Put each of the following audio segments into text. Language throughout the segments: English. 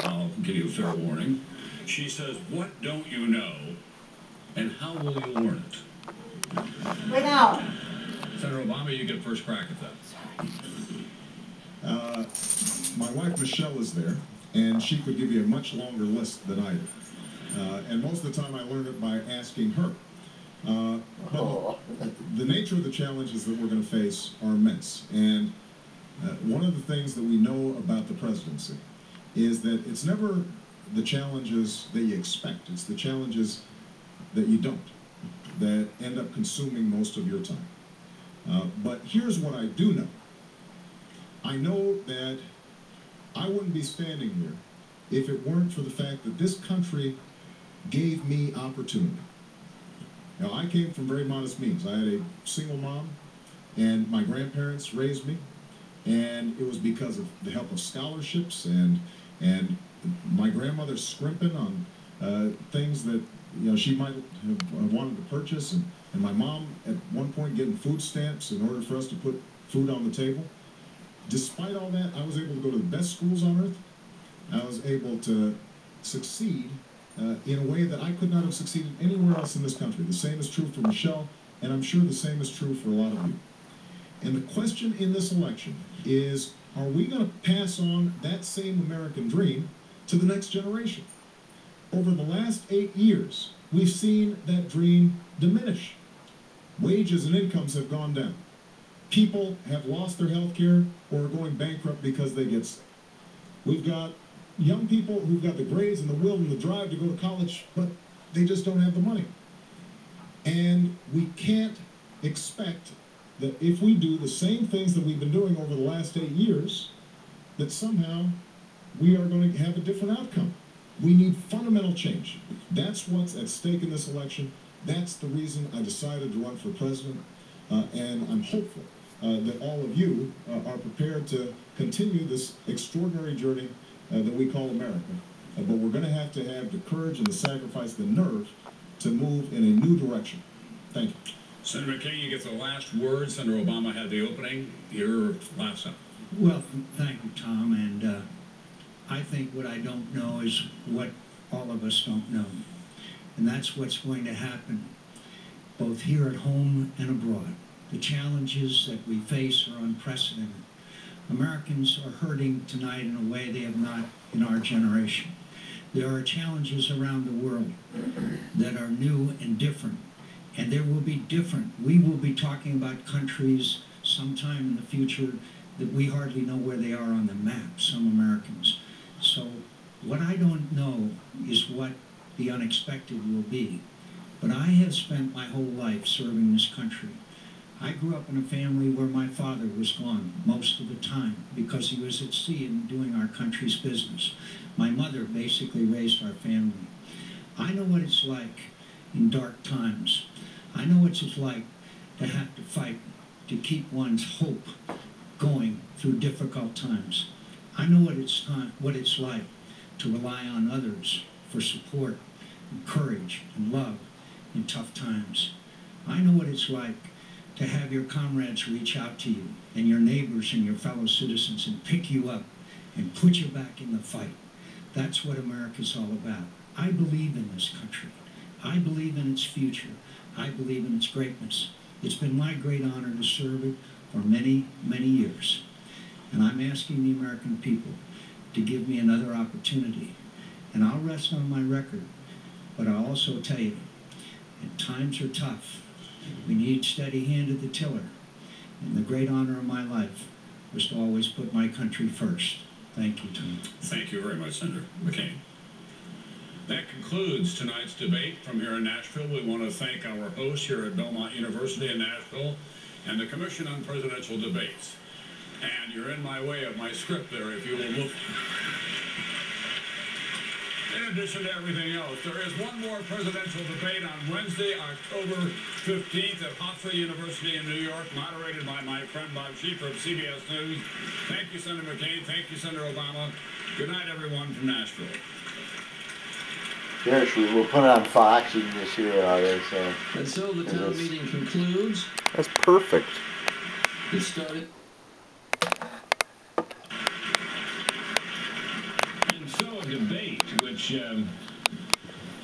I'll give you a fair warning. She says, what don't you know, and how will you learn it? Right now. Senator Obama, you get first crack at that. My wife Michelle is there, and she could give you a much longer list than I do. And most of the time I learn it by asking her. But the nature of the challenges that we're going to face are immense. And one of the things that we know about the presidency is that it's never the challenges that you expect. It's the challenges that you don't, that end up consuming most of your time. But here's what I do know. I know that I wouldn't be standing here if it weren't for the fact that this country gave me opportunity. Now, I came from very modest means. I had a single mom, and my grandparents raised me, and it was because of the help of scholarships and my grandmother scrimping on things that she might have wanted to purchase, and my mom at one point getting food stamps in order for us to put food on the table. Despite all that, I was able to go to the best schools on earth. I was able to succeed in a way that I could not have succeeded anywhere else in this country. The same is true for Michelle, and I'm sure the same is true for a lot of you. And the question in this election is, are we going to pass on that same American dream to the next generation? Over the last 8 years, we've seen that dream diminish. Wages and incomes have gone down. People have lost their health care or are going bankrupt because they get sick. We've got young people who've got the grades and the will and the drive to go to college, but they just don't have the money. And we can't expect that if we do the same things that we've been doing over the last 8 years, that somehow we are going to have a different outcome. We need fundamental change. That's what's at stake in this election. That's the reason I decided to run for president, and I'm hopeful that all of you are prepared to continue this extraordinary journey that we call America. But we're going to have the courage and the sacrifice, the nerve to move in a new direction. Thank you. Senator McCain, you get the last word. Senator Obama had the opening. Your last sentence. Well, thank you, Tom. And I think what I don't know is what all of us don't know. And that's what's going to happen both here at home and abroad. The challenges that we face are unprecedented. Americans are hurting tonight in a way they have not in our generation. There are challenges around the world that are new and different, and there will be different. We will be talking about countries sometime in the future that we hardly know where they are on the map, some Americans. So what I don't know is what the unexpected will be. But I have spent my whole life serving this country. I grew up in a family where my father was gone most of the time because he was at sea and doing our country's business. My mother basically raised our family. I know what it's like in dark times. I know what it's like to have to fight to keep one's hope going through difficult times. I know what it's like to rely on others for support and courage and love in tough times. I know what it's like to have your comrades reach out to you and your neighbors and your fellow citizens and pick you up and put you back in the fight. That's what America's all about. I believe in this country. I believe in its future. I believe in its greatness. It's been my great honor to serve it for many, many years. And I'm asking the American people to give me another opportunity. And I'll rest on my record, but I'll also tell you, times are tough. We need steady hand at the tiller. And the great honor of my life was to always put my country first. Thank you, Tom. Thank you very much, Senator McCain. That concludes tonight's debate from here in Nashville. We want to thank our hosts here at Belmont University in Nashville and the Commission on Presidential Debates. And you're in my way of my script there, if you will look. In addition to everything else, there is one more presidential debate on Wednesday, October 15th at Hofstra University in New York, moderated by my friend Bob Schieffer of CBS News. Thank you, Senator McCain. Thank you, Senator Obama. Good night, everyone from Nashville. Yes, we'll put it on Fox. You can just hear it all there. So. And so the town meeting concludes. That's perfect. It started. And so, which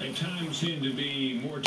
at times seem to be more